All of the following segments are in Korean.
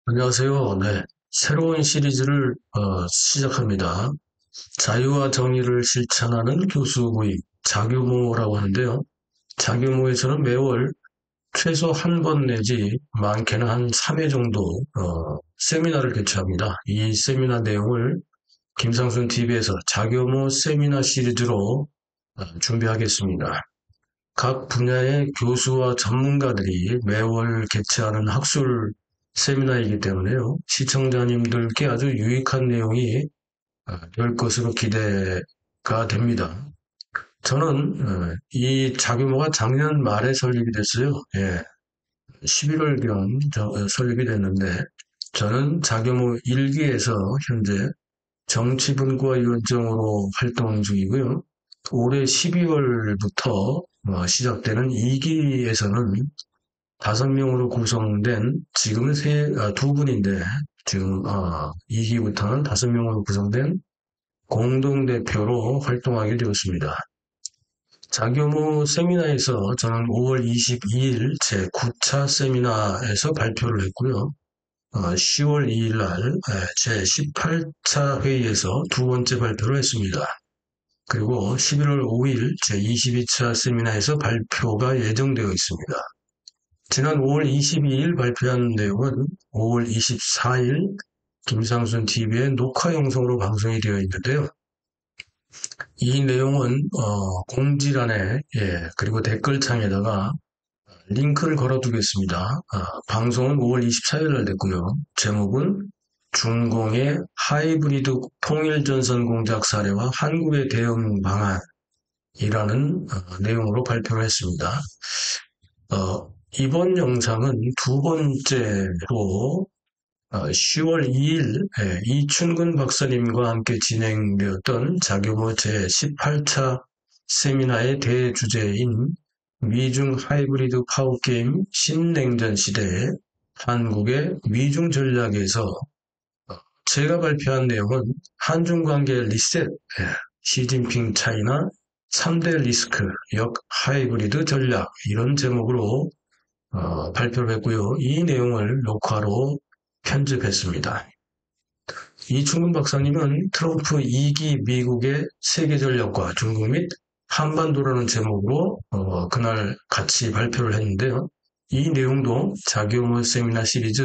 안녕하세요. 네. 새로운 시리즈를 시작합니다. 자유와 정의를 실천하는 교수구입, 자교모라고 하는데요. 자교모에서는 매월 최소 한 번 내지 많게는 한 3회 정도 세미나를 개최합니다. 이 세미나 내용을 김상순 TV에서 자교모 세미나 시리즈로 준비하겠습니다. 각 분야의 교수와 전문가들이 매월 개최하는 학술 세미나이기 때문에요. 시청자님들께 아주 유익한 내용이 될 것으로 기대가 됩니다. 저는 이 자규모가 작년 말에 설립이 됐어요. 예, 11월경 설립이 됐는데 저는 자규모 1기에서 현재 정치분과위원장으로 활동 중이고요. 올해 12월부터 시작되는 2기에서는 5명으로 구성된, 지금은 두 분인데, 지금 2기부터는 5명으로 구성된 공동대표로 활동하게 되었습니다. 자교모 세미나에서 저는 5월 22일 제9차 세미나에서 발표를 했고요. 10월 2일 날 제18차 회의에서 두 번째 발표를 했습니다. 그리고 11월 5일 제22차 세미나에서 발표가 예정되어 있습니다. 지난 5월 22일 발표한 내용은 5월 24일 김상순 TV의 녹화 영상으로 방송이 되어 있는데요. 이 내용은 공지란에 그리고 댓글창에다가 링크를 걸어두겠습니다. 방송은 5월 24일 날 됐고요. 제목은 중공의 하이브리드 통일전선 공작 사례와 한국의 대응 방안이라는 내용으로 발표를 했습니다. 이번 영상은 두 번째로 10월 2일 이춘근 박사님과 함께 진행되었던 자교모 제18차 세미나의 대주제인 미중 하이브리드 파워게임 신냉전 시대의 한국의 미중 전략에서 제가 발표한 내용은 한중관계 리셋, 시진핑 차이나 3대 리스크, 역 하이브리드 전략, 이런 제목으로 발표를 했고요. 이 내용을 녹화로 편집했습니다. 이충근 박사님은 트럼프 2기 미국의 세계 전략과 중국 및 한반도라는 제목으로 그날 같이 발표를 했는데요. 이 내용도 자교모 세미나 시리즈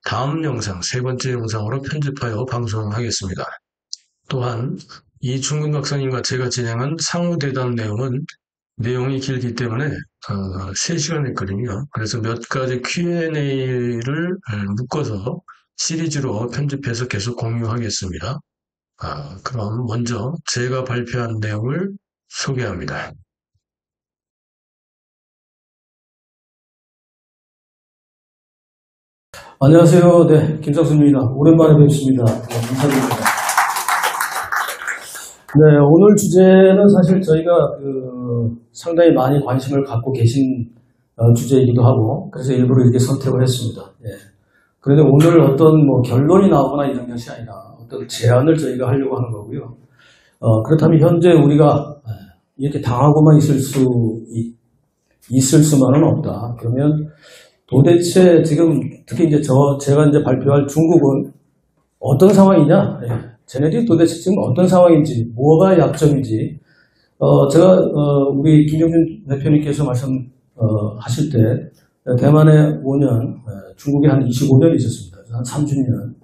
다음 영상, 세 번째 영상으로 편집하여 방송하겠습니다. 또한 이충근 박사님과 제가 진행한 상호대담 내용이 길기 때문에 3시간 했거든요. 그래서 몇 가지 Q&A를 묶어서 시리즈로 편집해서 계속 공유하겠습니다. 그럼 먼저 제가 발표한 내용을 소개합니다. 안녕하세요. 네, 김상순입니다. 오랜만에 뵙습니다. 네, 감사드립니다. 네, 오늘 주제는 사실 저희가 상당히 많이 관심을 갖고 계신 주제이기도 하고, 그래서 일부러 이렇게 선택을 했습니다. 예. 그런데 오늘 어떤 결론이 나오거나 이런 것이 아니라 어떤 제안을 저희가 하려고 하는 거고요. 그렇다면 현재 우리가 이렇게 당하고만 있을 수만은 없다. 그러면 도대체 지금 특히 이제 제가 이제 발표할 중국은 어떤 상황이냐? 예. 쟤네들이 도대체 지금 어떤 상황인지, 뭐가 약점인지, 제가 우리 김정준 대표님께서 말씀하실 때 대만에 5년, 중국에 한 25년 있었습니다. 한 30년.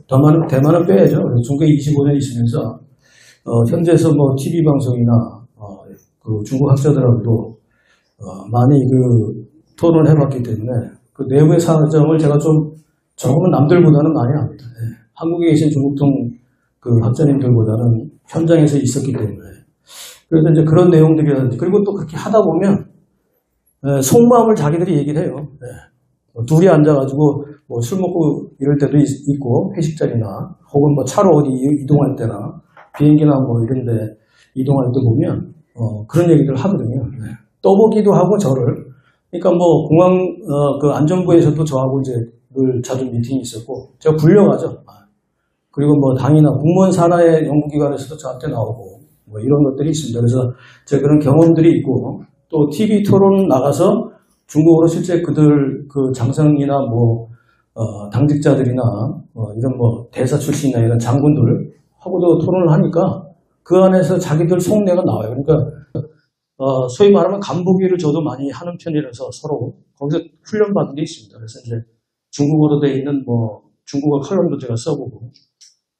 대만은 빼야죠. 중국에 25년 있으면서 현재에서 TV 방송이나 그 중국 학자들하고도 많이 토론을 해봤기 때문에 그 내부의 사정을 제가 좀 조금은 남들보다는 많이 압니다. 예. 한국에 계신 중국통 그 학자님들보다는 현장에서 있었기 때문에. 그래서 이제 그런 내용들이라든지, 그리고 또 그렇게 하다 보면 속마음을 자기들이 얘기를 해요. 예. 둘이 앉아가지고 술 먹고 이럴 때도 있고, 회식 자리나 혹은 차로 어디 이동할 때나 비행기나 이런 데 이동할 때 보면 그런 얘기를 하거든요. 예. 떠보기도 하고 저를. 그러니까 공항 그 안전부에서도 저하고 이제 늘 자주 미팅이 있었고, 제가 불려가죠. 그리고 당이나 공무원 산하의 연구기관에서도 저한테 나오고 이런 것들이 있습니다. 그래서 제가 그런 경험들이 있고, 또 TV 토론 나가서 중국어로 실제 그들 그 장성이나 당직자들이나 이런 뭐 대사 출신이나 이런 장군들하고도 토론을 하니까 그 안에서 자기들 속내가 나와요. 그러니까 소위 말하면 간보기를 저도 많이 하는 편이라서 서로 거기서 훈련받은 게 있습니다. 그래서 이제 중국어로 되어 있는 뭐 중국어 칼럼도 제가 써보고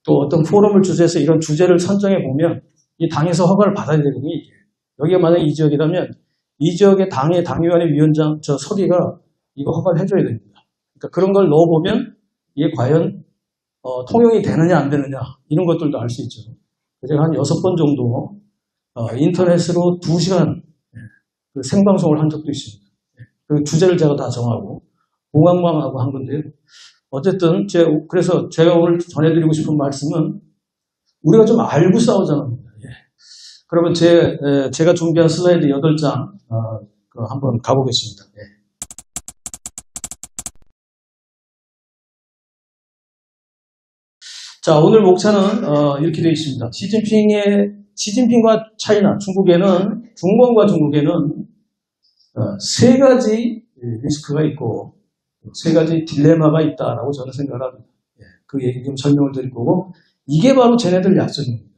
또 어떤 포럼을 주제해서 이런 주제를 선정해 보면 이 당에서 허가를 받아야 되거든요. 이게. 여기가 만약 이 지역이라면 이 지역의 당의 당위원회 위원장 저 서기가 이거 허가를 해줘야 됩니다. 그러니까 그런 걸 넣어보면 이게 과연 통용이 되느냐 안 되느냐 이런 것들도 알 수 있죠. 제가 한 6번 정도 인터넷으로 2시간 그 생방송을 한 적도 있습니다. 그 주제를 제가 다 정하고 공항방하고 한 건데요. 어쨌든 그래서 제가 오늘 전해드리고 싶은 말씀은 우리가 좀 알고 싸우자는 겁니다. 그러면 제가 준비한 슬라이드 8장 한번 가보겠습니다. 자, 오늘 목차는 이렇게 되어 있습니다. 시진핑과 차이나 중공과 중국에는 세 가지 리스크가 있고 세 가지 딜레마가 있다라고 저는 생각을 합니다. 그 얘기 좀 설명을 드릴 거고 이게 바로 쟤네들 약점입니다.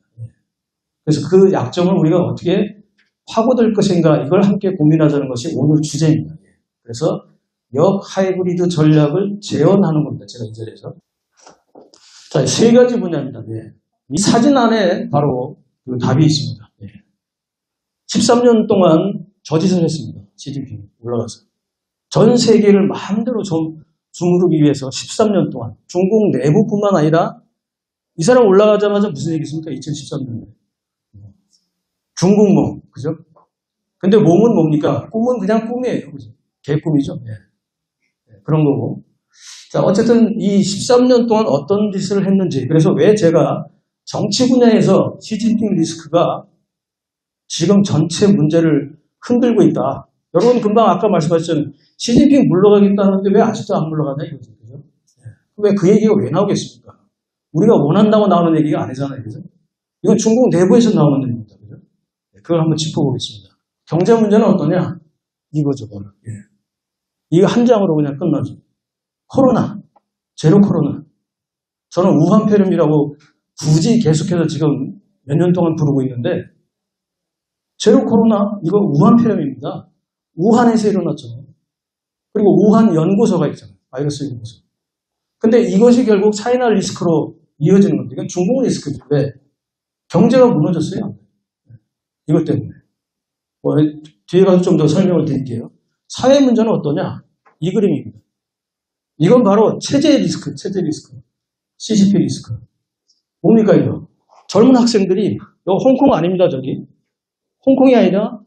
그래서 그 약점을 우리가 어떻게 파고들 것인가 이걸 함께 고민하자는 것이 오늘 주제입니다. 그래서 역하이브리드 전략을 재현하는 겁니다. 제가 이 자리에서. 자, 세 가지 분야입니다. 이 사진 안에 바로 그 답이 있습니다. 13년 동안 저짓을 했습니다. 시진핑이 올라가서. 전 세계를 마음대로 주무르기 위해서 13년 동안 중국 내부뿐만 아니라 이 사람 올라가자마자 무슨 얘기 있습니까? 2013년에. 중국몽, 그죠? 근데 몸은 뭡니까? 꿈은 그냥 꿈이에요. 그죠? 개꿈이죠. 그런 거고. 자, 어쨌든 이 13년 동안 어떤 짓을 했는지, 그래서 왜 제가 정치 분야에서 시진핑 리스크가 지금 전체 문제를 흔들고 있다. 여러분 금방 아까 말씀하셨잖아요. 시진핑 물러가겠다는데 왜 아직도 안 물러가냐 이거죠. 그죠? 왜 그 얘기가 왜 나오겠습니까? 우리가 원한다고 나오는 얘기가 아니잖아요. 그죠? 이건 중국 내부에서 나오는 얘기입니다. 그죠? 그걸 한번 짚어보겠습니다. 경제 문제는 어떠냐? 이거죠. 이거 한 장으로 그냥 끝나죠. 코로나, 제로 코로나. 저는 우한폐렴이라고 굳이 계속해서 지금 몇 년 동안 부르고 있는데 제로 코로나, 이거 우한폐렴입니다. 우한에서 일어났잖아요. 그리고 우한 연구소가 있잖아요. 바이러스 연구소. 근데 이것이 결국 차이나 리스크로 이어지는 겁니다. 이건 중국 리스크죠. 왜? 경제가 무너졌어요. 이것 때문에. 뒤에 가서 좀 더 설명을 드릴게요. 사회 문제는 어떠냐? 이 그림입니다. 이건 바로 체제 리스크. CCP 리스크. 뭡니까 이거? 젊은 학생들이 이거 홍콩 아닙니다. 저기. 홍콩이 아니라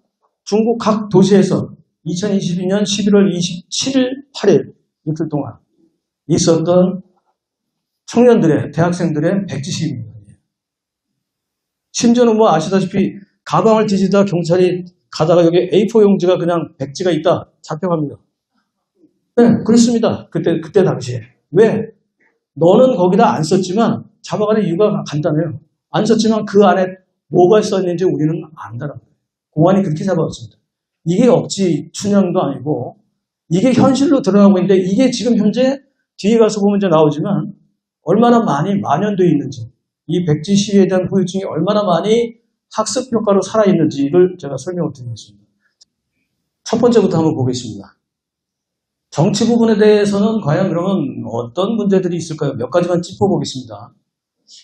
중국 각 도시에서 2022년 11월 27일, 8일 이틀 동안 있었던 청년들의, 대학생들의 백지 시위입니다. 심지어는 뭐 아시다시피 가방을 뒤지다 경찰이 가다가 여기 A4 용지가 그냥 백지가 있다. 잡혀갑니다. 네, 그렇습니다. 그때 당시에. 왜? 너는 거기다 안 썼지만 잡아가는 이유가 간단해요. 안 썼지만 그 안에 뭐가 썼는지 우리는 안다라는 거예요. 공안이 그렇게 잡아왔습니다. 이게 억지 춘향도 아니고 이게 현실로 드러나고 있는데 이게 지금 현재 뒤에 가서 보면 이제 나오지만 얼마나 많이 만연되어 있는지 이 백지 시위에 대한 후유증이 얼마나 많이 학습 효과로 살아있는지를 제가 설명을 드리겠습니다. 첫 번째부터 한번 보겠습니다. 정치 부분에 대해서는 과연 그러면 어떤 문제들이 있을까요? 몇 가지만 짚어보겠습니다.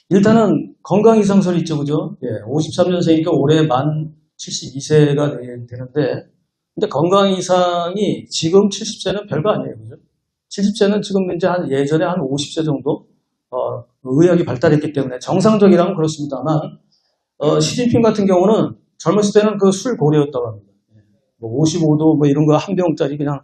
일단은 건강 이상설이 있죠, 그죠? 53년생이니까 올해 만 72세가 되는데, 근데 건강 이상이 지금 70세는 별거 아니에요, 그죠? 70세는 지금 이제 예전에 한 50세 정도 의학이 발달했기 때문에 정상적이라면 그렇습니다만, 시진핑 같은 경우는 젊었을 때는 그 술 고래였다고 합니다. 55도 뭐 이런 거 한 병짜리 그냥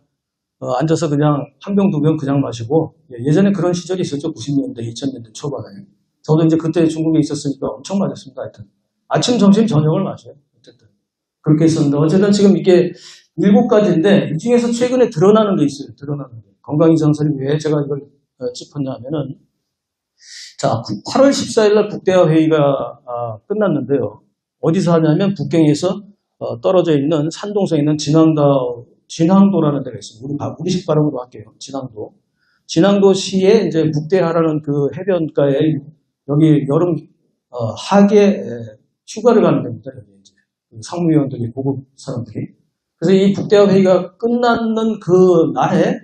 앉아서 그냥 한 병, 두 병 그냥 마시고 예전에 그런 시절이 있었죠. 90년대, 2000년대 초반에. 저도 이제 그때 중국에 있었으니까 엄청 마셨습니다. 하여튼. 아침, 점심, 저녁을 마셔요. 어쨌든. 그렇게 했었는데 어쨌든 지금 이게 7가지인데 이 중에서 최근에 드러나는 게 있어요. 드러나는 게. 건강 이상설이 왜 제가 이걸 짚었냐 하면은 자, 8월 14일 날 국대화 회의가 끝났는데요. 어디서 하냐면 북경에서 떨어져 있는 산동성에 있는 진항도라는 데가 있습니다. 우리식 발음으로 할게요. 진항도. 진앙도시에 이제 북대하라는 그 해변가에 여기 여름 하계 휴가를 가는 데입니다. 여기 이제 상무위원들이 고급 사람들이. 그래서 이 북대화 회의가 끝났는 그 날에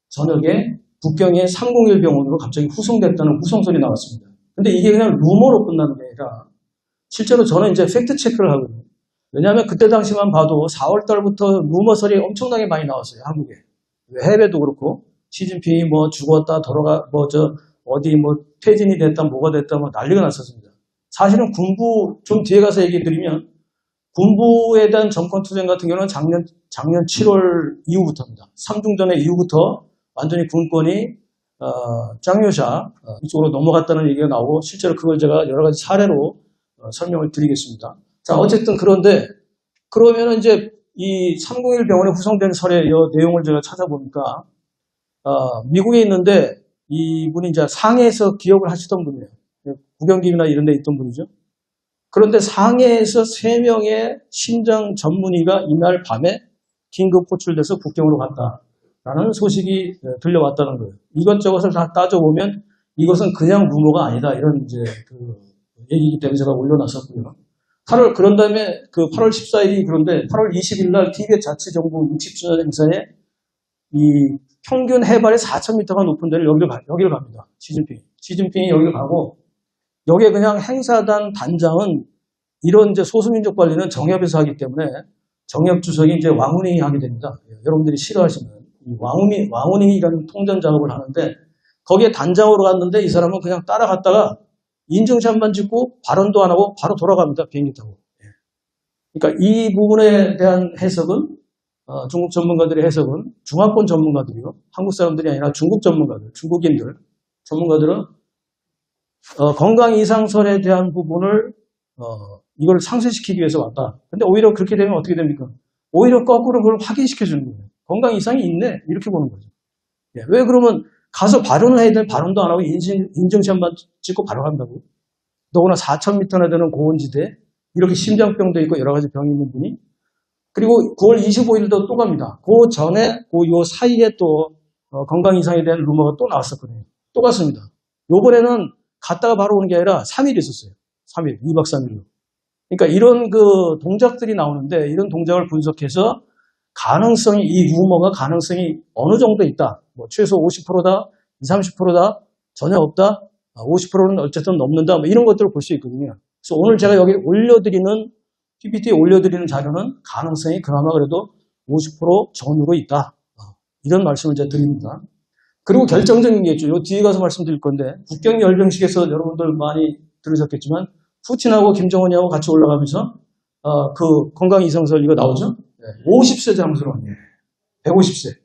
저녁에 북경의 301 병원으로 갑자기 후송됐다는 후송설이 나왔습니다. 근데 이게 그냥 루머로 끝나는 게 아니라 실제로 저는 이제 팩트 체크를 하거든요. 왜냐하면 그때 당시만 봐도 4월 달부터 루머설이 엄청나게 많이 나왔어요. 한국에. 해외도 그렇고 시진핑이 뭐 죽었다 돌아가 어디 뭐 퇴진이 됐다 뭐가 됐다 뭐 난리가 났었습니다. 사실은 군부 좀 뒤에 가서 얘기 드리면 군부에 대한 정권 투쟁 같은 경우는 작년 7월 이후부터입니다. 삼중전의 이후부터 완전히 군권이 짱요샤 이쪽으로 넘어갔다는 얘기가 나오고 실제로 그걸 제가 여러 가지 사례로 설명을 드리겠습니다. 자, 어쨌든 그런데 그러면 이제 이 301 병원에 후송된 설의 내용을 제가 찾아보니까 미국에 있는데 이분이 이제 상해에서 기업을 하시던 분이에요. 국영기이나 이런 데 있던 분이죠. 그런데 상해에서 3명의 심장 전문의가 이날 밤에 긴급 호출돼서 북경으로 갔다라는 소식이 들려왔다는 거예요. 이것저것을 다 따져보면 이것은 그냥 루머가 아니다. 이런 이제 그 얘기이기 때문에 제가 올려놨었고요. 그런 다음에 그 8월 14일이 그런데 8월 20일 날 티베트 자치정부 60주년 행사에 이 평균 해발이 4,000m가 높은 데를 여기를 갑니다. 시진핑이 여기를 가고 여기에 그냥 행사단 단장은 이런 이제 소수민족 관리는 정협에서 하기 때문에 정협 주석이 이제 왕후닝이 하게 됩니다. 여러분들이 싫어하시는 이 왕후닝이라는 통전 작업을 하는데 거기에 단장으로 갔는데 이 사람은 그냥 따라갔다가 인증샷만 찍고 발언도 안 하고 바로 돌아갑니다. 비행기 타고. 그러니까 이 부분에 대한 해석은 중국 전문가들의 해석은 중화권 전문가들이요. 한국 사람들이 아니라 중국 전문가들, 중국인들 전문가들은 건강 이상설에 대한 부분을 이걸 상쇄시키기 위해서 왔다. 근데 오히려 그렇게 되면 어떻게 됩니까? 오히려 거꾸로 그걸 확인시켜 주는 거예요. 건강 이상이 있네 이렇게 보는 거죠. 왜 그러면 가서 발언을 해야 될 발언도 안 하고 인증샷만 찍고 바로 간다고? 더구나 4,000m나 되는 고온지대 이렇게 심장병도 있고 여러 가지 병이 있는 분이 그리고 9월 25일도 또 갑니다. 그 전에 요 사이에 또 건강 이상에 대한 루머가 또 나왔었거든요. 또 갔습니다. 요번에는 갔다가 바로 오는 게 아니라 3일 있었어요. 3일, 2박 3일로. 그러니까 이런 그 동작들이 나오는데 이런 동작을 분석해서 가능성이 이 루머가 가능성이 어느 정도 있다. 뭐 최소 50%다, 20, 30%다, 전혀 없다, 50%는 어쨌든 넘는다. 뭐 이런 것들을 볼 수 있거든요. 그래서 오늘 제가 여기 PPT에 올려드리는 자료는 가능성이 그나마 그래도 50% 전후로 있다. 이런 말씀을 제가 드립니다. 그리고 결정적인 게 있죠. 요 뒤에 가서 말씀드릴 건데 북경 열병식에서 여러분들 많이 들으셨겠지만 푸틴하고 김정은이하고 같이 올라가면서 그 건강 이상설 이거 나오죠? 50세 장수로 150세.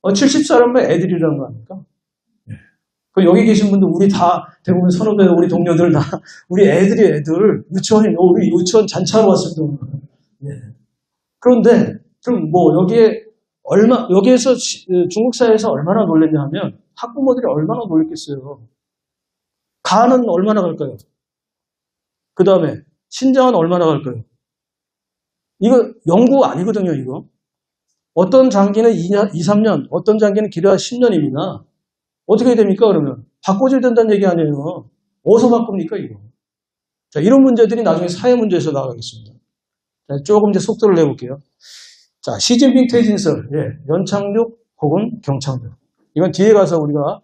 70살은 뭐 애들이라는 거 아닙니까? 그 여기 계신 분들 우리 다 대부분 선후배 우리 동료들 다 우리 애들이 애들 유치원에 우리 유치원 잔치하러 왔습니다. 그런데 그럼 뭐 여기에서 중국 사회에서 얼마나 놀랬냐 하면 학부모들이 얼마나 놀랬겠어요. 간은 얼마나 갈까요? 그 다음에 신장은 얼마나 갈까요? 이거 연구 아니거든요, 이거. 어떤 장기는 2, 3년, 어떤 장기는 길어야 10년입니다. 어떻게 됩니까, 그러면? 바꿔줘야 된다는 얘기 아니에요. 어디서 바꿉니까, 이거? 자, 이런 문제들이 나중에 사회 문제에서 나가겠습니다. 자, 조금 이제 속도를 내볼게요. 자, 시진핑 퇴진설, 연착륙 혹은 경착륙. 이건 뒤에 가서 우리가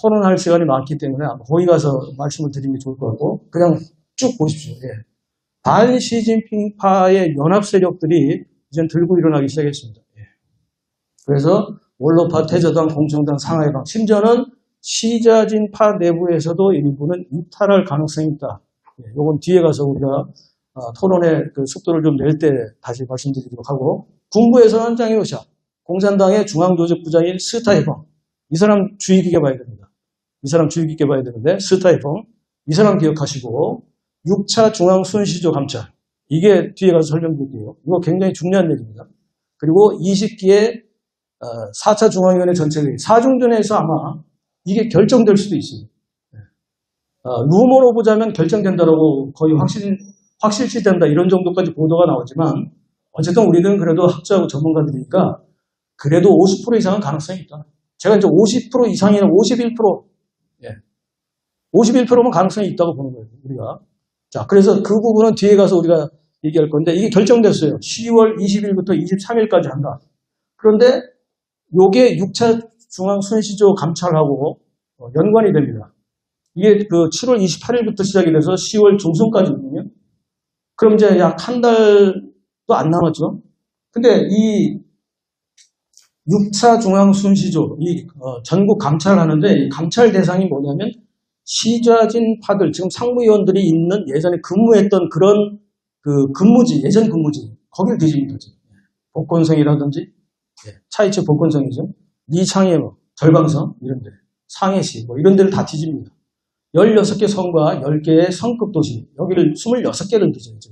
토론할 시간이 많기 때문에 거기 가서 말씀을 드리는 게 좋을 것 같고, 그냥 쭉 보십시오. 반 시진핑파의 연합 세력들이 이제 들고 일어나기 시작했습니다. 그래서 원로파, 태저당, 공정당, 상하이당, 심지어는 시자진파 내부에서도 일부는 이탈할 가능성이 있다. 이건 뒤에 가서 우리가 토론의 그 속도를 좀 낼 때 다시 말씀드리도록 하고, 군부에서는 짱요샤, 공산당의 중앙조직부장인 스타이펑, 이 사람 주의 깊게 봐야 됩니다. 이 사람 주의 깊게 봐야 되는데 스타이펑, 이 사람 기억하시고 6차 중앙순시조 감찰, 이게 뒤에 가서 설명드릴게요. 이거 굉장히 중요한 얘기입니다. 그리고 20기의 4차 중앙위원회 전체회의, 4중전에서 아마 이게 결정될 수도 있습니다. 루머로 보자면 결정된다라고 거의 확실시 된다 이런 정도까지 보도가 나오지만 어쨌든 우리는 그래도 학자하고 전문가들이니까 그래도 50% 이상은 가능성이 있다. 제가 이제 50% 이상이나 51%, 예. 51%면 가능성이 있다고 보는 거예요, 우리가. 자, 그래서 그 부분은 뒤에 가서 우리가 얘기할 건데, 이게 결정됐어요. 10월 20일부터 23일까지 한다. 그런데 요게 6차 중앙순시조 감찰하고 연관이 됩니다. 이게 그 7월 28일부터 시작이 돼서 10월 중순까지거든요. 그럼 이제 약 한 달도 안 남았죠. 근데 이 6차 중앙순시조, 전국 감찰하는데 이 감찰 대상이 뭐냐면 시좌진파들, 지금 상무위원들이 있는 예전에 근무했던 그런 그 근무지, 예전 근무지, 거길 뒤집니다. 복건성이라든지, 차이츠 복건성이죠. 이창해, 절강성, 이런 데, 상해시, 이런 데를 다 뒤집니다. 16개 성과 10개의 성급 도시, 여기를 26개를 뒤집죠.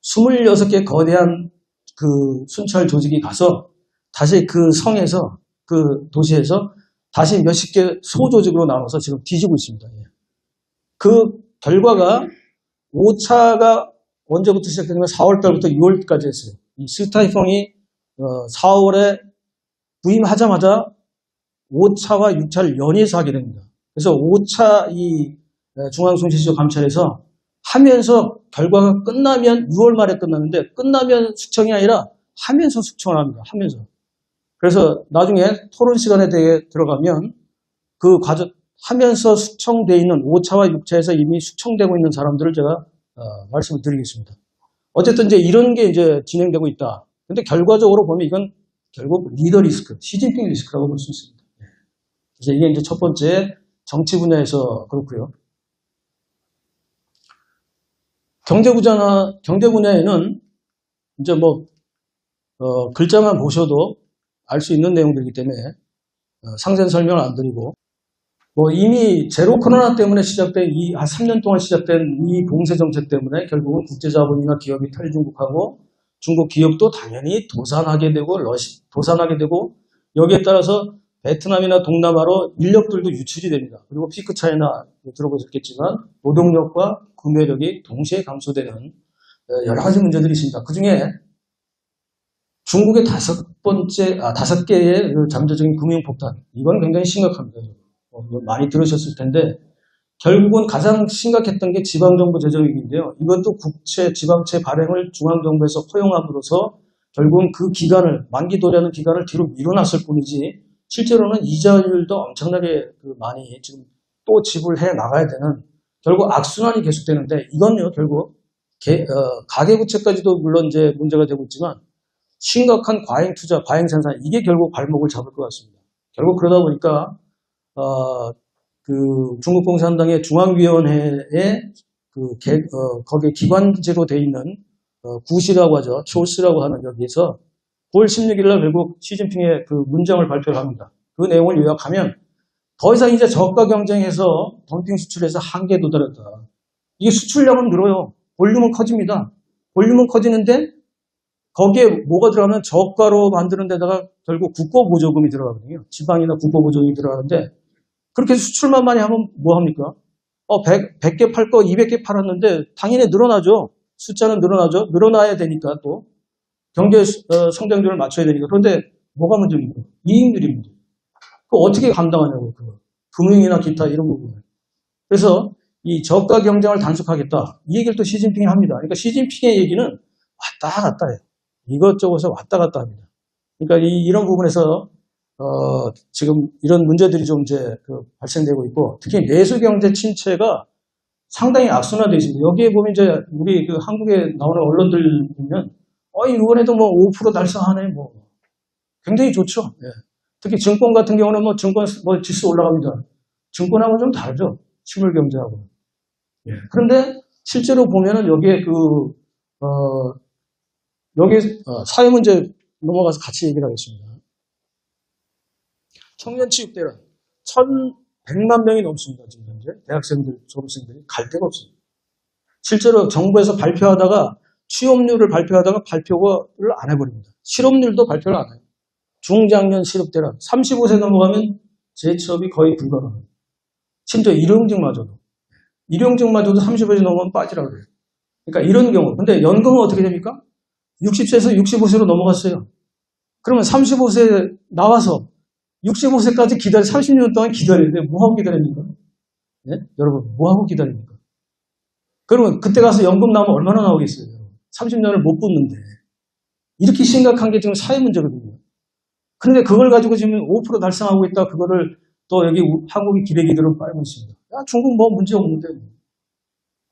26개 거대한 그 순찰 조직이 가서 다시 그 성에서, 그 도시에서 다시 몇십 개 소조직으로 나눠서 지금 뒤지고 있습니다. 그 결과가 5차가 언제부터 시작되냐면 4월 달부터 6월까지 했어요. 이 스타이펑이 4월에 부임하자마자 5차와 6차를 연이어서 하게 됩니다. 그래서 5차 이 중앙순시조 감찰에서 하면서 결과가 끝나면 6월 말에 끝났는데 끝나면 숙청이 아니라 하면서 숙청을 합니다. 하면서. 그래서 나중에 토론 시간에 들어가면 그 과정 하면서 숙청되어 있는 5차와 6차에서 이미 숙청되고 있는 사람들을 제가 말씀을 드리겠습니다. 어쨌든 이제 이런 게 이제 진행되고 있다. 근데 결과적으로 보면 이건 결국 리더 리스크, 시진핑 리스크라고 볼 수 있습니다. 그래서 이게 이제 첫 번째 정치 분야에서 그렇고요. 경제 분야에는 이제 글자만 보셔도 알 수 있는 내용들이기 때문에 상세한 설명을 안 드리고 이미 제로 코로나 때문에 시작된 한 3년 동안 시작된 이 봉쇄 정책 때문에 결국은 국제자본이나 기업이 탈중국하고 중국 기업도 당연히 도산하게 되고 여기에 따라서 베트남이나 동남아로 인력들도 유출이 됩니다. 그리고 피크 차이나 들어보셨겠지만 노동력과 구매력이 동시에 감소되는 여러 가지 문제들이 있습니다. 그 중에 중국의 5개의 잠재적인 금융폭탄, 이건 굉장히 심각합니다. 많이 들으셨을 텐데 결국은 가장 심각했던 게 지방정부 재정위기인데요. 이것도 국채, 지방채 발행을 중앙정부에서 허용함으로써 결국은 그 기간을, 만기 도래하는 기간을 뒤로 미뤄놨을 뿐이지 실제로는 이자율도 엄청나게 많이 지금 또 지불해 나가야 되는 결국 악순환이 계속되는데 이건요 결국 가계부채까지도 물론 이제 문제가 되고 있지만 심각한 과잉 투자, 과잉 생산 이게 결국 발목을 잡을 것 같습니다. 결국 그러다 보니까 중국 공산당의 중앙위원회에 거기에 기관제로 돼 있는 구시라고 하죠. 초스라고 하는 여기에서 9월 16일 날 결국 시진핑의 그 문장을 발표를 합니다. 그 내용을 요약하면 더 이상 이제 저가 경쟁에서 덤핑 수출에서 한계에 도달했다. 이게 수출량은 늘어요. 볼륨은 커집니다. 볼륨은 커지는데 거기에 뭐가 들어가면 저가로 만드는 데다가 결국 국고보조금이 들어가거든요. 지방이나 국고보조금이 들어가는데 그렇게 수출만 많이 하면 뭐 합니까? 100개 팔 거 200개 팔았는데 당연히 늘어나죠. 숫자는 늘어나죠. 늘어나야 되니까 또 경제 성장률을 맞춰야 되니까. 그런데 뭐가 문제입니까? 이익률이 문제. 그거 어떻게 감당하냐고. 금융이나 기타 이런 부분을. 그래서 이 저가 경쟁을 단속하겠다. 이 얘기를 또 시진핑이 합니다. 그러니까 시진핑의 얘기는 왔다 갔다 해요. 이것저것에 왔다 갔다 합니다. 그러니까 이런 부분에서 지금 이런 문제들이 좀 이제 발생되고 있고 특히 내수경제 침체가 상당히 악순환되어 있습니다. 여기에 보면 이제 우리 한국에 나오는 언론들 보면 이번에도 5% 달성하네 굉장히 좋죠. 예. 특히 증권 같은 경우는 증권 지수 올라갑니다. 증권하고는 좀 다르죠. 실물 경제하고. 예. 그런데 실제로 보면은 여기에 사회 문제 넘어가서 같이 얘기를 하겠습니다. 청년 취업대란 1,100만 명이 넘습니다. 지금 현재 대학생들, 졸업생들이 갈 데가 없습니다. 실제로 정부에서 발표하다가 취업률을 발표하다가 발표를 안 해버립니다. 실업률도 발표를 안 해요. 중장년 실업대란 35세 넘어가면 재취업이 거의 불가능합니다. 심지어 일용직마저도 35세 넘으면 빠지라고 그래요. 그러니까 이런 경우. 근데 연금은 어떻게 됩니까? 60세에서 65세로 넘어갔어요. 그러면 35세 나와서 65세까지 30년 동안 기다리는데 뭐하고 기다립니까? 예? 여러분, 뭐하고 기다립니까? 그러면 그때 가서 연금 나오면 얼마나 나오겠어요? 30년을 못 붙는데. 이렇게 심각한 게 지금 사회 문제거든요. 그런데 그걸 가지고 지금 5% 달성하고 있다. 그거를 또 여기 한국의 기레기들은 빨고 있습니다. 야, 중국 뭐 문제 없는데.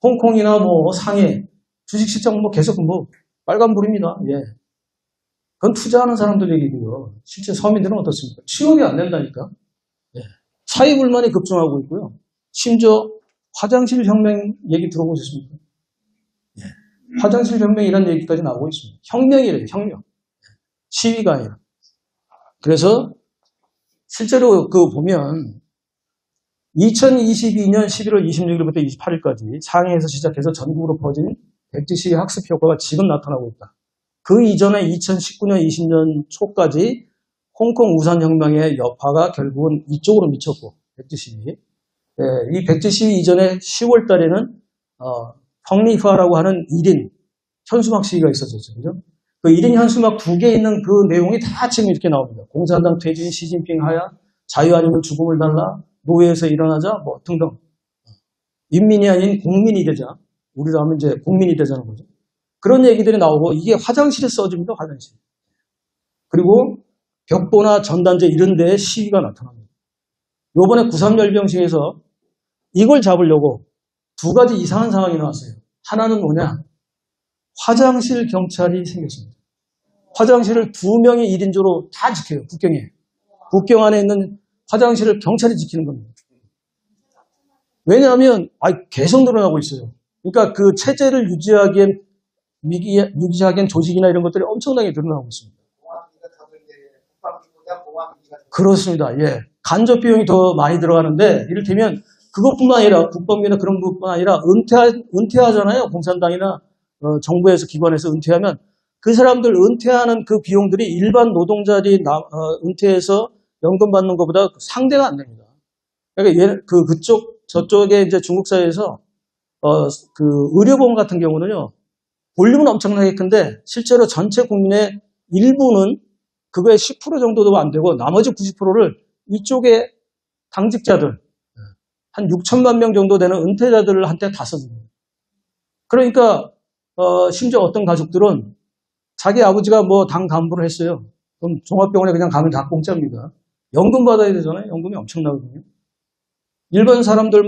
홍콩이나 뭐 상해, 주식시장 뭐 계속 뭐 빨간불입니다. 예. 그건 투자하는 사람들 얘기고요. 실제 서민들은 어떻습니까? 취업이 안 된다니까. 예. 사회 불만이 급증하고 있고요. 심지어 화장실 혁명 얘기 들어보셨습니까? 예. 화장실 혁명이라는 얘기까지 나오고 있습니다. 혁명이래요, 혁명. 시위가 아니라. 그래서 실제로 그 보면 2022년 11월 26일부터 28일까지 상해에서 시작해서 전국으로 퍼진 백지 시위 학습 효과가 지금 나타나고 있다. 그 이전에 2019년 20년 초까지 홍콩 우산 혁명의 여파가 결국은 이쪽으로 미쳤고 백지 시위. 예, 이 백지 시위 이전에 10월 달에는 펑리파라고 하는 1인 현수막 시위가 있었죠. 그죠? 그 1인 현수막 2개 있는 그 내용이 다 지금 이렇게 나옵니다. 공산당 퇴진, 시진핑 하야, 자유 아니면 죽음을 달라, 노예에서 일어나자, 뭐 등등. 인민이 아닌 국민이 되자. 우리로 하면 이제 국민이 되자는 거죠. 그런 얘기들이 나오고 이게 화장실에 써집니다. 화장실. 그리고 벽보나 전단지 이런 데에 시위가 나타납니다. 요번에 9.3열병식에서 이걸 잡으려고 두 가지 이상한 상황이 나왔어요. 하나는 뭐냐? 화장실 경찰이 생겼습니다. 화장실을 2명이 1인조로 다 지켜요. 국경에. 국경 안에 있는 화장실을 경찰이 지키는 겁니다. 왜냐하면 계속 늘어나고 있어요. 그러니까 그 체제를 유지하기엔 조직이나 이런 것들이 엄청나게 늘어나고 있습니다. 그렇습니다. 예. 간접 비용이 더 많이 들어가는데 이를테면 그것뿐만 아니라 국방비나 그런 것뿐만 아니라 은퇴하잖아요. 공산당이나 정부에서 기관에서 은퇴하면 그 사람들 은퇴하는 그 비용들이 일반 노동자들이 은퇴해서 연금 받는 것보다 상대가 안 됩니다. 그러니까 저쪽에 이제 중국 사회에서 그 의료보험 같은 경우는요 볼륨은 엄청나게 큰데 실제로 전체 국민의 일부는 그거의 10% 정도도 안 되고 나머지 90%를 이쪽에 당직자들 한 6천만 명 정도 되는 은퇴자들을 한테 다 써줍니다. 그러니까 심지어 어떤 가족들은 자기 아버지가 뭐 당 간부를 했어요. 그럼 종합병원에 그냥 가면 다 공짜입니다. 연금 받아야 되잖아요. 연금이 엄청나거든요. 일반 사람들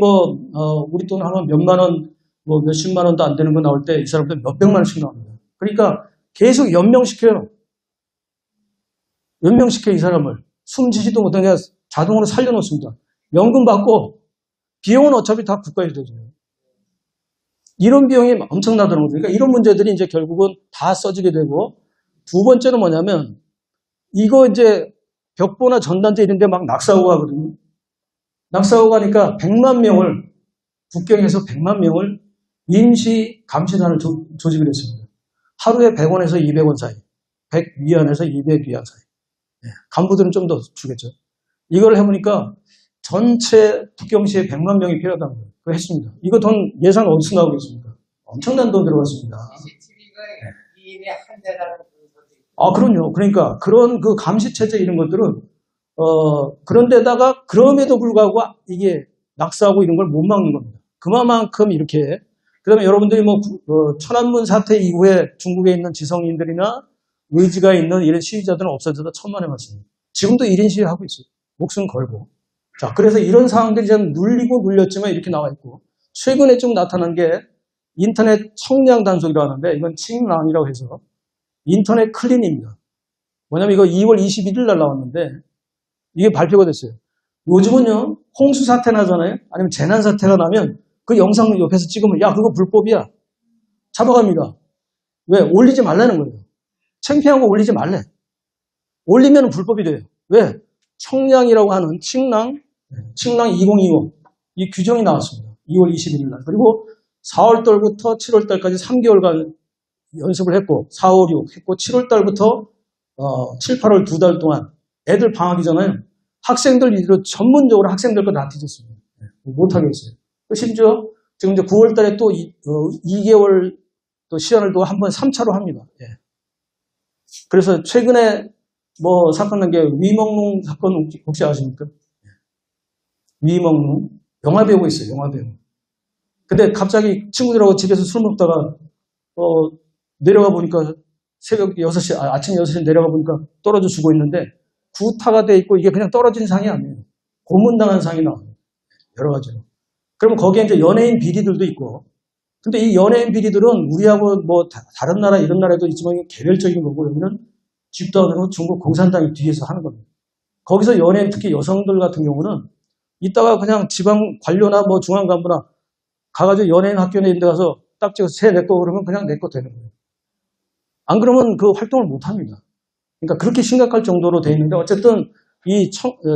우리 돈 하면 몇만 원, 몇십만 원도 안 되는 거 나올 때 이 사람들 몇백만 원씩 나옵니다. 그러니까 계속 연명시켜요. 연명시켜 이 사람을. 숨지지도 못하게 그냥 자동으로 살려놓습니다. 연금 받고 비용은 어차피 다 국가에 대줘요. 이런 비용이 엄청나더라고요. 그러니까 이런 문제들이 이제 결국은 다 써지게 되고 두 번째는 뭐냐면 이거 이제 벽보나 전단지 이런 데 막 낙사오고 가거든요. 낙사오고 가니까 100만 명을 국경에서 100만 명을 임시 감시단을 조직을 했습니다. 하루에 100원에서 200원 사이, 100위안에서 200위안 사이. 네, 간부들은 좀 더 주겠죠. 이걸 해보니까 전체 국경시에 100만 명이 필요하다는 거예요. 그거 했습니다. 이거 돈 예산 어디서 나오겠습니까? 엄청난 돈 들어갔습니다. CCTV가 2인에 한 대라는 그럼요. 그러니까 그런 그 감시체제 이런 것들은 그런데다가 그럼에도 불구하고 이게 낙사하고 이런 걸 못 막는 겁니다. 그만큼 이렇게 그다음에 여러분들이 천안문 사태 이후에 중국에 있는 지성인들이나 의지가 있는 이런 시위자들은 없어져서 천만에 맞습니다. 지금도 1인 시위하고 있어요. 목숨 걸고. 자, 그래서 이런 상황들이 좀 눌리고 눌렸지만 이렇게 나와 있고 최근에 좀 나타난 게 인터넷 청량 단속이라고 하는데 이건 칭랑이라고 해서 인터넷 클린입니다. 뭐냐면 이거 2월 21일 날 나왔는데 이게 발표가 됐어요. 요즘은요 홍수 사태 나잖아요. 아니면 재난 사태가 나면 그 영상 옆에서 찍으면 야 그거 불법이야. 잡아갑니다. 왜? 올리지 말라는 거예요. 창피한 거 올리지 말래. 올리면 불법이 돼요. 왜? 청량이라고 하는 칭랑 2020 이 규정이 나왔습니다. 2월 21일 날. 그리고 4월 달부터 7월 달까지 3개월간 연습을 했고 4, 5, 6 했고 7월 달부터 7, 8월 2달 동안 애들 방학이잖아요. 학생들 전문적으로 학생들 거 다 뒤졌습니다. 못하게 했어요. 심지어 지금 이제 9월 달에 또 2개월 또 시간을 두고 한번 3차로 합니다. 예. 그래서 최근에 뭐 사건 난 게 위먹농 사건 혹시 아십니까? 위먹농 영화 배우가 있어요. 영화 배우. 근데 갑자기 친구들하고 집에서 술 먹다가 내려가 보니까 새벽 6시 아침 6시에 내려가 보니까 떨어져 죽어 있는데 구타가 돼 있고 이게 그냥 떨어진 상이 아니에요. 고문당한 상이 나와요. 여러 가지로. 그러면 거기에 이제 연예인 비리들도 있고, 근데 이 연예인 비리들은 우리하고 뭐 다른 나라 이런 나라에도 있지만 개별적인 거고, 여기는 집단으로 중국 공산당이 뒤에서 하는 겁니다. 거기서 연예인 특히 여성들 같은 경우는 이따가 그냥 지방 관료나 뭐 중앙 간부나 가가지고 연예인 학교에 있는 데 가서 딱 찍어서 쟤 내 거 그러면 그냥 내 거 되는 거예요. 안 그러면 그 활동을 못 합니다. 그러니까 그렇게 심각할 정도로 돼 있는데 어쨌든 이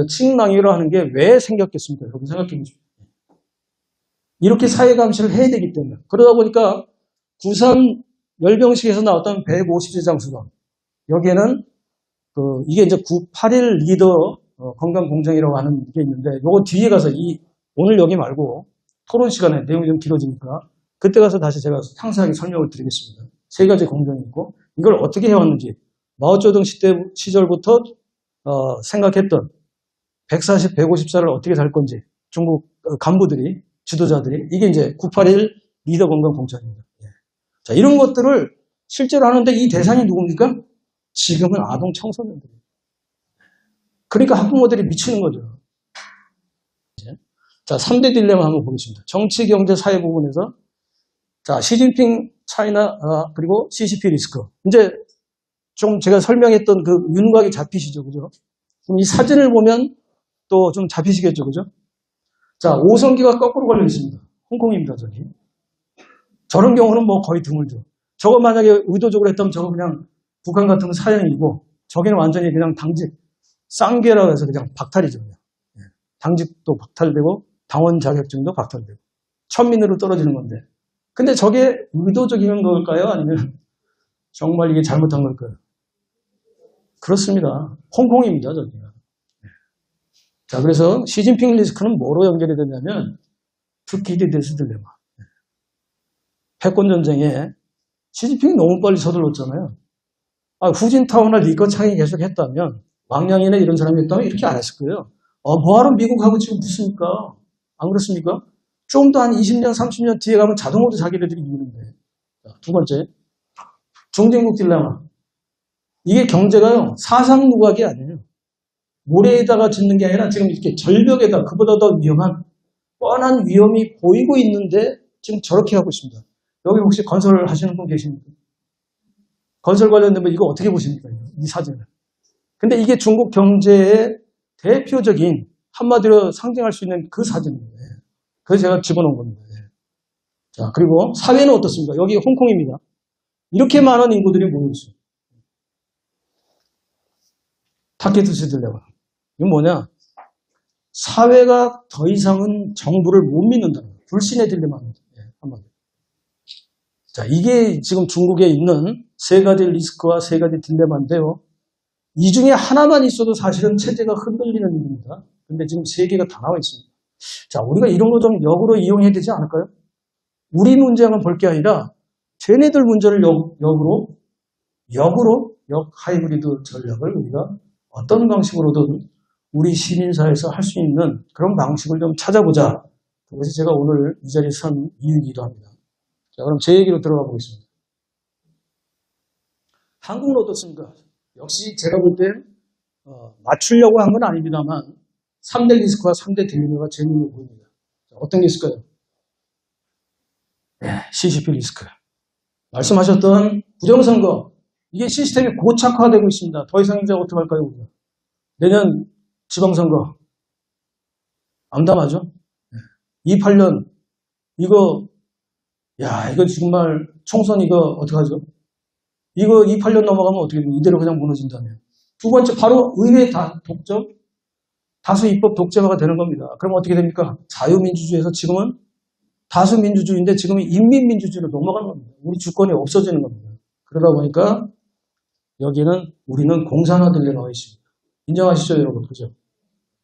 칭낭이라 하는 게 왜 생겼겠습니까? 여러분 생각해 보십시오. 이렇게 사회 감시를 해야 되기 때문에. 그러다 보니까 구산 열병식에서 나왔던 150세 장수단. 여기에는 이게 이제 981 리더 건강 공정이라고 하는 게 있는데 요거 뒤에 가서 오늘 여기 말고 토론 시간에 내용이 좀 길어지니까 그때 가서 다시 제가 상세하게 설명을 드리겠습니다. 세 가지 공정이 있고 이걸 어떻게 해왔는지 마오쩌둥 시절부터 생각했던 140, 150살을 어떻게 살 건지 중국 간부들이 지도자들이 이게 이제 981 리더 건강 공정입니다. 자, 이런 것들을 실제로 하는데 이 대상이 누굽니까? 지금은 아동 청소년들이에요. 그러니까 학부모들이 미치는 거죠. 자, 3대 딜레마 한번 보겠습니다. 정치, 경제, 사회 부분에서 자, 시진핑 차이나 그리고 CCP 리스크. 이제 좀 제가 설명했던 그 윤곽이 잡히시죠, 그죠? 그럼 이 사진을 보면 또 좀 잡히시겠죠, 그죠? 자, 5성기가 거꾸로 걸려 있습니다. 홍콩입니다, 저기. 저런 경우는 뭐 거의 드물죠. 저거 만약에 의도적으로 했다면 저거 그냥 북한 같은 건 사형이고, 저기는 완전히 그냥 당직, 쌍계라고 해서 그냥 박탈이죠, 그냥. 당직도 박탈되고, 당원 자격증도 박탈되고, 천민으로 떨어지는 건데. 근데 저게 의도적인 걸까요? 아니면 정말 이게 잘못한 걸까요? 그렇습니다. 홍콩입니다, 저기가. 자, 그래서 시진핑 리스크는 뭐로 연결이 되냐면, 투키디데스 딜레마. 패권 전쟁에 시진핑이 너무 빨리 서둘렀잖아요. 후진타오나 리커창이 계속 했다면, 왕양이나 이런 사람이 했다면 이렇게 안 했을 거예요. 뭐하러 미국하고 지금 붙습니까? 안 그렇습니까? 좀 더 한 20년, 30년 뒤에 가면 자동으로 자기네들이 이기는데. 자, 두 번째, 중진국 딜레마. 이게 경제가요, 사상 누각이 아니에요. 모래에다가 짓는 게 아니라 지금 이렇게 절벽에다 그보다 더 위험한 뻔한 위험이 보이고 있는데 지금 저렇게 하고 있습니다. 여기 혹시 건설 하시는 분 계십니까? 건설 관련된 분 이거 어떻게 보십니까? 이 사진을. 근데 이게 중국 경제의 대표적인 한마디로 상징할 수 있는 그 사진입니다. 그래서 제가 집어넣은 겁니다. 자, 그리고 사회는 어떻습니까? 여기 홍콩입니다. 이렇게 많은 인구들이 모여있어요. 타케투스 딜레마. 이건 뭐냐? 사회가 더 이상은 정부를 못 믿는다는 거예요. 불신의 딜레마입니다. 한마디로. 자, 이게 지금 중국에 있는 세 가지 리스크와 세 가지 딜레마인데요. 이 중에 하나만 있어도 사실은 체제가 흔들리는 일입니다. 근데 지금 세 개가 다 나와 있습니다. 자, 우리가 이런 거 좀 역으로 이용해야 되지 않을까요? 우리 문제만 볼 게 아니라 쟤네들 문제를 역으로 역 하이브리드 전략을 우리가 어떤 방식으로든 우리 시민사회에서 할 수 있는 그런 방식을 좀 찾아보자. 그것이 제가 오늘 이 자리에 선 이유이기도 합니다. 자, 그럼 제 얘기로 들어가 보겠습니다. 한국은 어떻습니까? 역시 제가 볼 때 맞추려고 한 건 아닙니다만 3대 리스크와 3대 딜레마가 제 눈에 보입니다. 자, 어떤 게 있을까요? CCP 리스크. 말씀하셨던 부정선거. 이게 시스템이 고착화되고 있습니다. 더 이상 이제 어떻게 할까요? 우리가? 내년 지방선거. 암담하죠? 28년. 이거 정말 총선 이거 어떡하죠? 이거 28년 넘어가면 어떻게 됩니까? 이대로 그냥 무너진다면. 두 번째, 바로 의회 독점. 다수 입법 독재화가 되는 겁니다. 그럼 어떻게 됩니까? 자유민주주의에서 지금은 다수민주주의인데 지금은 인민민주주의로 넘어가는 겁니다. 우리 주권이 없어지는 겁니다. 그러다 보니까 여기는 우리는 공산화 딜레마가 있습니다. 인정하시죠, 여러분? 그죠?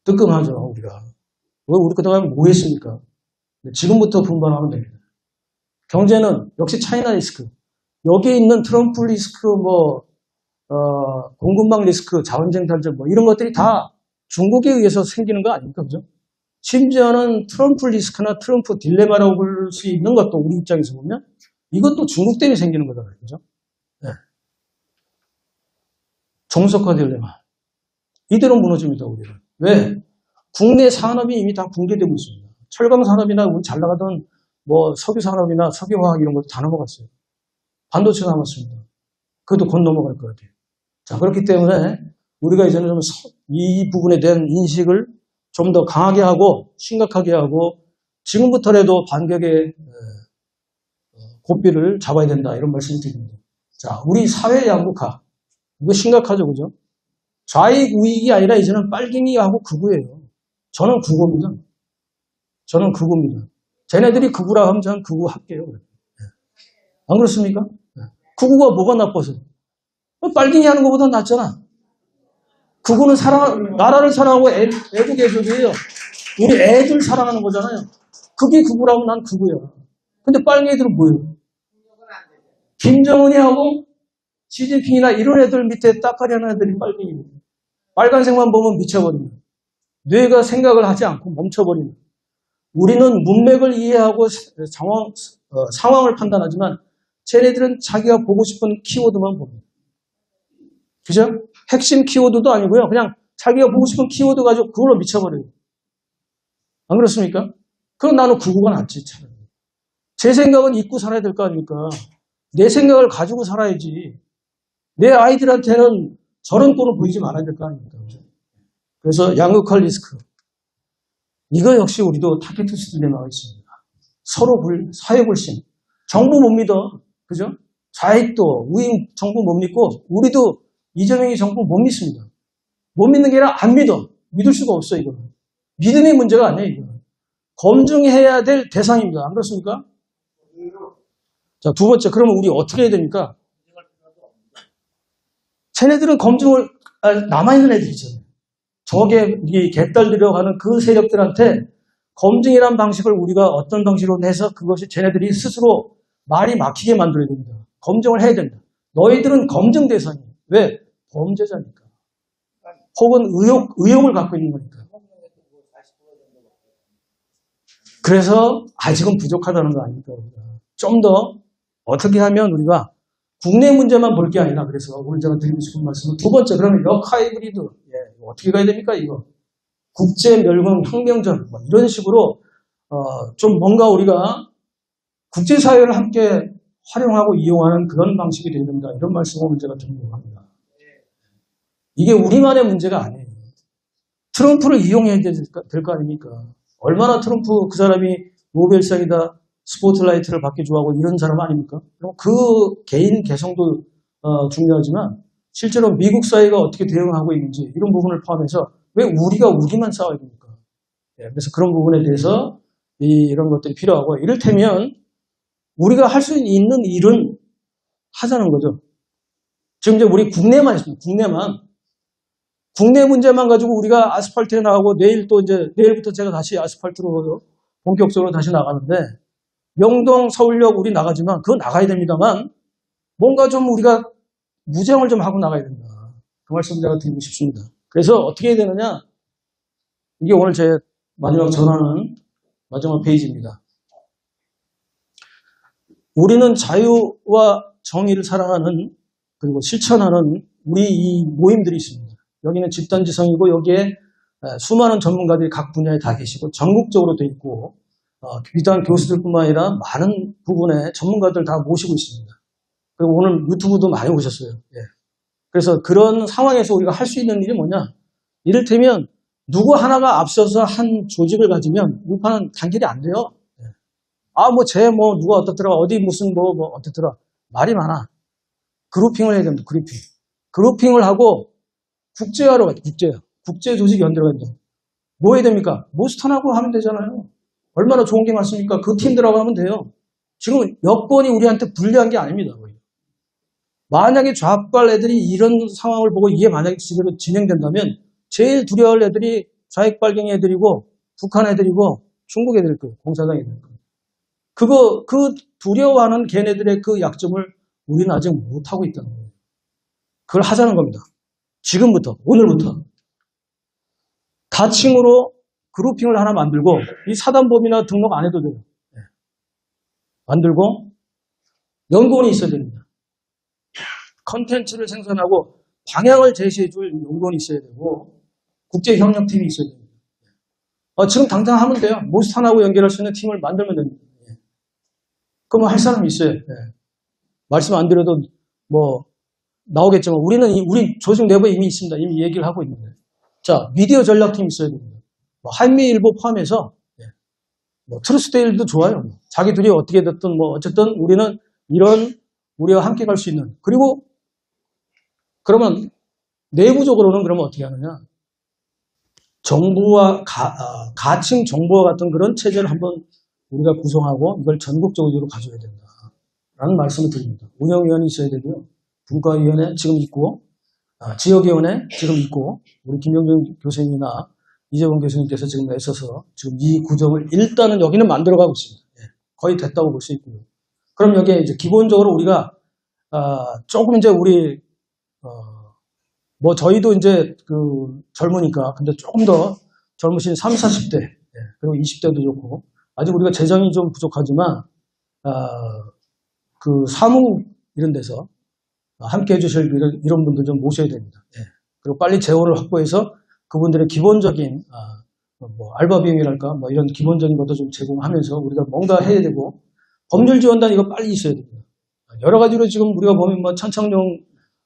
뜨끔하죠, 우리가. 왜 우리 그동안 뭐 했습니까? 지금부터 분발하면 됩니다. 경제는 역시 차이나 리스크. 여기에 있는 트럼프 리스크, 공급망 리스크, 자원쟁 단절 뭐 이런 것들이 다 중국에 의해서 생기는 거 아닙니까? 그죠? 심지어는 트럼프 리스크나 트럼프 딜레마라고 볼 수 있는 것도 우리 입장에서 보면 이것도 중국 때문에 생기는 거잖아요. 그죠? 네. 정석화 딜레마. 이대로 무너집니다, 우리는. 왜? 국내 산업이 이미 다 붕괴되고 있습니다. 철강 산업이나 잘 나가던 뭐 석유 산업이나 석유화학 이런 것도 다 넘어갔어요. 반도체가 남았습니다. 그것도 곧 넘어갈 것 같아요. 자, 그렇기 때문에 우리가 이제는 좀 이 부분에 대한 인식을 좀 더 강하게 하고 심각하게 하고 지금부터라도 반격의 고삐를 잡아야 된다 이런 말씀을 드립니다. 자, 우리 사회 양극화 이거 심각하죠, 그죠? 좌익 우익이 아니라 이제는 빨갱이하고 극우예요. 저는 극우입니다. 저는 극우입니다. 쟤네들이 극우라 하면 저는 극우 할게요. 안 그렇습니까? 극우가 뭐가 나빠서? 빨갱이 하는 것보다 낫잖아. 극우는 나라를 사랑하고 애국 애족이에요. 우리 애들 사랑하는 거잖아요. 그게 극우라면 난 극우야. 근데 빨갱이들은 뭐예요? 김정은이 하고 시진핑이나 이런 애들 밑에 따까리 하는 애들이 빨갱이입니다. 빨간색만 보면 미쳐버립니다. 뇌가 생각을 하지 않고 멈춰버립니다. 우리는 문맥을 이해하고 상황을 판단하지만 쟤네들은 자기가 보고 싶은 키워드만 봅니다. 그죠? 핵심 키워드도 아니고요. 그냥 자기가 보고 싶은 키워드 가지고 그걸로 미쳐버려요. 안 그렇습니까? 그럼 나는 극우가 낫지. 차라리. 제 생각은 잊고 살아야 될 거 아닙니까? 내 생각을 가지고 살아야지. 내 아이들한테는 저런 꼴을 보이지 말아야 될 거 아닙니까? 그래서 양극화 리스크. 이거 역시 우리도 타겟 투스 딜레마가 있습니다. 서로 사회 불신. 정부 못 믿어. 그죠? 좌익도 우익 정부 못 믿고 우리도 이재명이 정부 못 믿습니다. 못 믿는 게 아니라 안 믿어. 믿을 수가 없어 이거는. 믿음의 문제가 아니에요. 이거는. 검증해야 될 대상입니다. 안 그렇습니까? 자, 두 번째. 그러면 우리 어떻게 해야 됩니까? 쟤네들은 검증을 남아있는 애들 있잖아요. 저게 이 개딸 들여가는 그 세력들한테 검증이란 방식을 우리가 어떤 방식으로 내서 그것이 쟤네들이 스스로 말이 막히게 만들어야 됩니다. 검증을 해야 된다. 너희들은 검증 대상이에요. 왜? 범죄자니까. 혹은 의혹을 갖고 있는 거니까. 그래서 아직은 부족하다는 거 아닙니까? 좀 더 어떻게 하면 우리가 국내 문제만 볼 게 아니라 그래서 오늘 제가 드리고 싶은 말씀은 두 번째 그러면 역하이브리드 어떻게 가야 됩니까 이거? 국제 멸공 혁명전 뭐 이런 식으로 좀 뭔가 우리가 국제사회를 함께 활용하고 이용하는 그런 방식이 되야 된다 이런 말씀을 오늘 제가 드리려고 합니다. 이게 우리만의 문제가 아니에요. 트럼프를 이용해야 될 거 아닙니까? 얼마나 트럼프 그 사람이 노벨상이다 스포트라이트를 받기 좋아하고 이런 사람 아닙니까? 그 개인 개성도 중요하지만 실제로 미국 사회가 어떻게 대응하고 있는지 이런 부분을 포함해서 왜 우리가 우리만 싸워야 됩니까? 그래서 그런 부분에 대해서 이런 것들이 필요하고 이를테면 우리가 할 수 있는 일은 하자는 거죠. 지금 이제 우리 국내만 있습니다. 국내 문제만 가지고 우리가 아스팔트에 나가고 내일 또 이제 내일부터 제가 다시 아스팔트로 본격적으로 다시 나가는데 명동, 서울역 우리 나가지만 그거 나가야 됩니다만 뭔가 좀 우리가 무장을 좀 하고 나가야 된다. 그 말씀 제가 드리고 싶습니다. 그래서 어떻게 해야 되느냐? 이게 오늘 제 마지막 전하는 마지막 페이지입니다. 우리는 자유와 정의를 사랑하는 그리고 실천하는 우리 이 모임들이 있습니다. 여기는 집단지성이고 여기에 수많은 전문가들이 각 분야에 다 계시고 전국적으로 돼 있고 비단 교수들뿐만 아니라 많은 부분에 전문가들 다 모시고 있습니다. 그리고 오늘 유튜브도 많이 오셨어요. 예. 그래서 그런 상황에서 우리가 할 수 있는 일이 뭐냐? 이를테면 누구 하나가 앞서서 한 조직을 가지면 우파는 단결이 안 돼요. 예. 누가 어떻더라, 어디 무슨 어떻더라. 말이 많아. 그룹핑을 해야 됩니다. 그룹핑을 하고 국제화로 가죠. 국제 조직 연대로 가죠. 뭐 해야 됩니까? 모스턴하고 하면 되잖아요. 얼마나 좋은 게 많습니까? 그 팀들하고 하면 돼요. 지금 여건이 우리한테 불리한 게 아닙니다. 만약에 좌빨 애들이 이런 상황을 보고 이게 만약에 제대로 진행된다면 제일 두려워할 애들이 좌익빨갱이 애들이고 북한 애들이고 중국 애들일 거예요. 공산당 애들일 거예요. 그 두려워하는 걔네들의 그 약점을 우리는 아직 못하고 있다는 거예요. 그걸 하자는 겁니다. 지금부터, 오늘부터. 가칭으로 그룹핑을 하나 만들고, 이 사단법이나 등록 안 해도 돼요. 만들고, 연구원이 있어야 됩니다. 컨텐츠를 생산하고, 방향을 제시해줄 연구원이 있어야 되고, 국제협력팀이 있어야 됩니다. 지금 당장 하면 돼요. 모스탄하고 연결할 수 있는 팀을 만들면 됩니다. 그러면 할 사람이 있어요. 말씀 안 드려도 뭐 나오겠지만 우리 조직 내부에 이미 있습니다. 이미 얘기를 하고 있는데. 자, 미디어 전략팀이 있어야 됩니다. 뭐 한미일보 포함해서 뭐 트루스데일도 좋아요. 자기들이 어떻게 됐든 뭐 어쨌든 우리는 이런 우리와 함께 갈 수 있는. 그리고 그러면 내부적으로는 그러면 어떻게 하느냐? 정부와 가칭 정부와 같은 그런 체제를 한번 우리가 구성하고 이걸 전국적으로 가져야 된다라는 말씀을 드립니다. 운영위원이 있어야 되고요. 분과위원회 지금 있고 지역위원회 지금 있고 우리 김영준 교수님이나 이재범 교수님께서 지금 애써서 지금 이 구조를 일단은 여기는 만들어가고 있습니다. 거의 됐다고 볼 수 있고요. 그럼 여기에 이제 기본적으로 우리가 조금 이제 우리 뭐 저희도 이제 그 젊으니까 근데 조금 더 젊으신 30, 40대 그리고 20대도 좋고 아직 우리가 재정이 좀 부족하지만 그 사무 이런 데서 함께 해주실 이런 분들 좀 모셔야 됩니다. 그리고 빨리 재원을 확보해서 그분들의 기본적인 뭐 알바 비용이랄까 뭐 이런 기본적인 것도 좀 제공하면서 우리가 뭔가 해야 되고 법률 지원단 이거 빨리 있어야 됩니다. 여러 가지로 지금 우리가 보면 뭐 천창용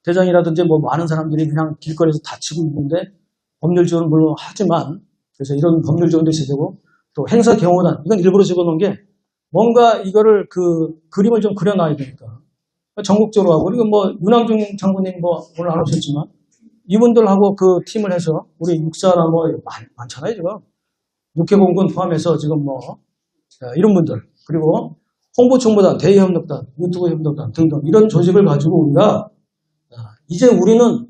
대장이라든지 뭐 많은 사람들이 그냥 길거리에서 다치고 있는데 법률 지원은 물론 하지만 그래서 이런 법률 지원도 있어야 되고 또 행사 경호단 이건 일부러 집어넣은 게 뭔가 이거를 그 그림을 좀 그려놔야 되니까 전국적으로 하고 그리고 뭐 윤항중 장군님 뭐 오늘 안 오셨지만 이분들하고 그 팀을 해서 우리 육사나 뭐 많잖아요 지금 육해공군 포함해서 지금 뭐 이런 분들 그리고 홍보총무단, 대의협력단, 유튜브 협력단 등등 이런 조직을 가지고 우리가 이제 우리는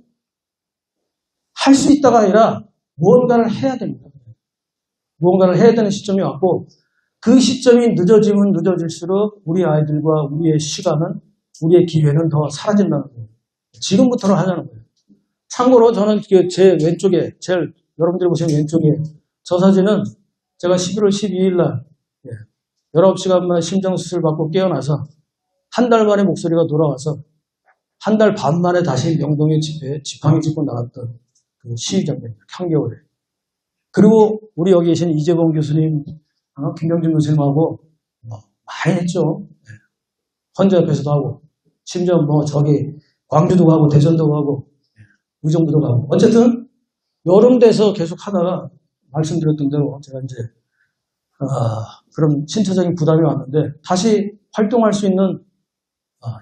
할 수 있다가 아니라 무언가를 해야 됩니다. 무언가를 해야 되는 시점이 왔고 그 시점이 늦어지면 늦어질수록 우리 아이들과 우리의 시간은 우리의 기회는 더 사라진다는 거예요. 지금부터는 하자는 거예요. 참고로 저는 제 왼쪽에 여러분들이 보시면 왼쪽에 저 사진은 제가 11월 12일 날 19시간 만에 심정수술 받고 깨어나서 한 달 만에 목소리가 돌아와서 한 달 반 만에 다시 명동의 집회에 지팡이 짚고 나갔던 그 시위 장면입니다. 한겨울에. 그리고 우리 여기 계신 이재범 교수님, 김경준 교수님하고 뭐 많이 했죠. 헌재 옆에서도 하고 심지어 뭐 저기 광주도 가고 대전도 가고 의정부도 가고 어쨌든 여름 돼서 계속 하다가 말씀드렸던 대로 제가 이제 그런 신체적인 부담이 왔는데 다시 활동할 수 있는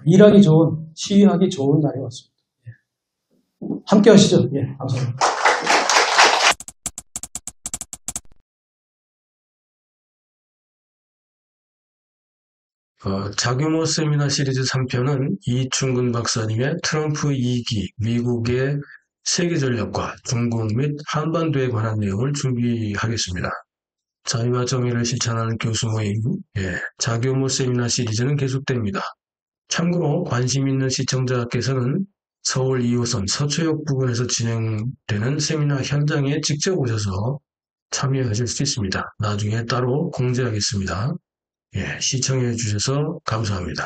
일하기 좋은 시위하기 좋은 날이 왔습니다. 함께 하시죠. 감사합니다. 자규모 세미나 시리즈 3편은 이충근 박사님의 트럼프 2기, 미국의 세계 전략과 중국 및 한반도에 관한 내용을 준비하겠습니다. 자유와 정의를 실천하는 교수 모임, 자규모 세미나 시리즈는 계속됩니다. 참고로 관심 있는 시청자께서는 서울 2호선 서초역 부근에서 진행되는 세미나 현장에 직접 오셔서 참여하실 수 있습니다. 나중에 따로 공지하겠습니다. 시청해 주셔서 감사합니다.